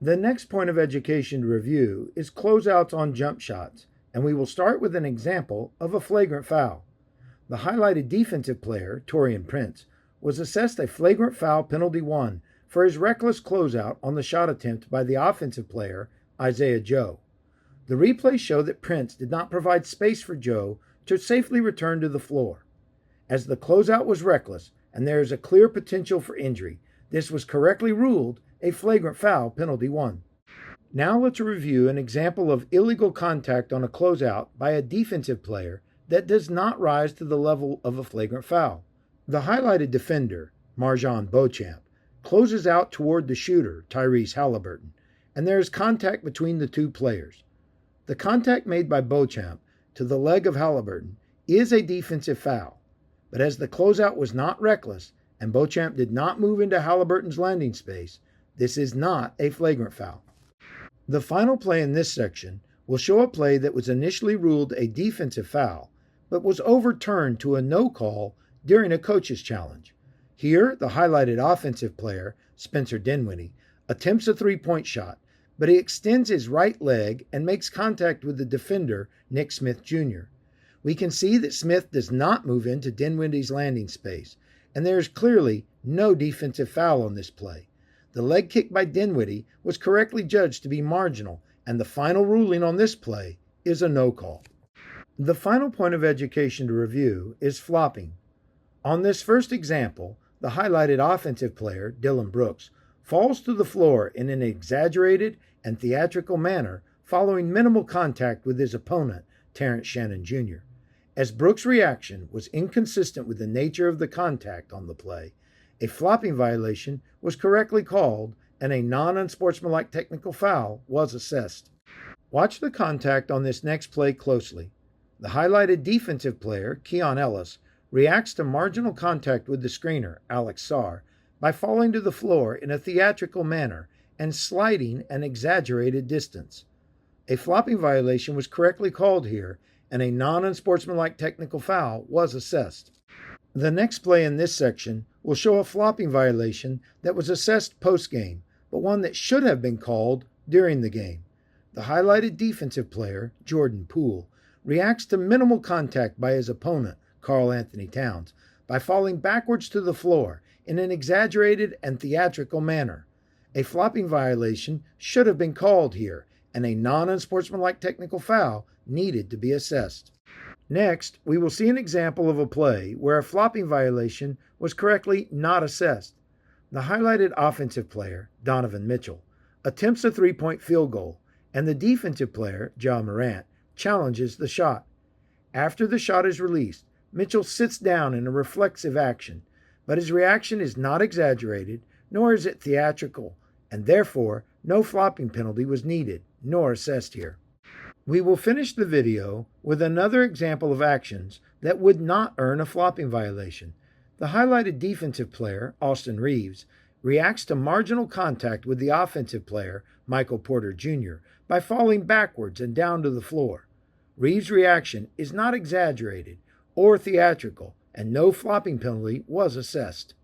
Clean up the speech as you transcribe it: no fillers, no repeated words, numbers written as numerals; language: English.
The next point of education to review is closeouts on jump shots, and we will start with an example of a flagrant foul. The highlighted defensive player, Taurean Prince, was assessed a flagrant foul penalty 1 for his reckless closeout on the shot attempt by the offensive player, Isaiah Joe. The replays show that Prince did not provide space for Joe to safely return to the floor. As the closeout was reckless and there is a clear potential for injury, this was correctly ruled a flagrant foul penalty 1. Now let's review an example of illegal contact on a closeout by a defensive player that does not rise to the level of a flagrant foul. The highlighted defender, Marjon Beauchamp, closes out toward the shooter, Tyrese Halliburton, and there is contact between the two players. The contact made by Beauchamp to the leg of Halliburton is a defensive foul, but as the closeout was not reckless and Beauchamp did not move into Halliburton's landing space, this is not a flagrant foul. The final play in this section will show a play that was initially ruled a defensive foul, but was overturned to a no call during a coach's challenge. Here, the highlighted offensive player, Spencer Dinwiddie, attempts a three-point shot, but he extends his right leg and makes contact with the defender, Nick Smith Jr. We can see that Smith does not move into Dinwiddie's landing space, and there is clearly no defensive foul on this play. The leg kick by Dinwiddie was correctly judged to be marginal, and the final ruling on this play is a no call. The final point of education to review is flopping. On this first example, the highlighted offensive player, Dillon Brooks, falls to the floor in an exaggerated and theatrical manner following minimal contact with his opponent, Terrence Shannon Jr. As Brooks' reaction was inconsistent with the nature of the contact on the play, a flopping violation was correctly called and a non-unsportsmanlike technical foul was assessed. Watch the contact on this next play closely. The highlighted defensive player, Keon Ellis, reacts to marginal contact with the screener, Alex Sarr, by falling to the floor in a theatrical manner and sliding an exaggerated distance. A flopping violation was correctly called here, and a non-unsportsmanlike technical foul was assessed. The next play in this section will show a flopping violation that was assessed post-game, but one that should have been called during the game. The highlighted defensive player, Jordan Poole, reacts to minimal contact by his opponent, Karl Anthony Towns, by falling backwards to the floor in an exaggerated and theatrical manner. A flopping violation should have been called here, and a non-unsportsmanlike technical foul needed to be assessed. Next, we will see an example of a play where a flopping violation was correctly not assessed. The highlighted offensive player, Donovan Mitchell, attempts a three-point field goal, and the defensive player, Ja Morant, challenges the shot. After the shot is released, Mitchell sits down in a reflexive action, but his reaction is not exaggerated, nor is it theatrical, and therefore no flopping penalty was needed, nor assessed here. We will finish the video with another example of actions that would not earn a flopping violation. The highlighted defensive player, Austin Reeves, reacts to marginal contact with the offensive player, Michael Porter Jr., by falling backwards and down to the floor. Reeves' reaction is not exaggerated or theatrical, and no flopping penalty was assessed.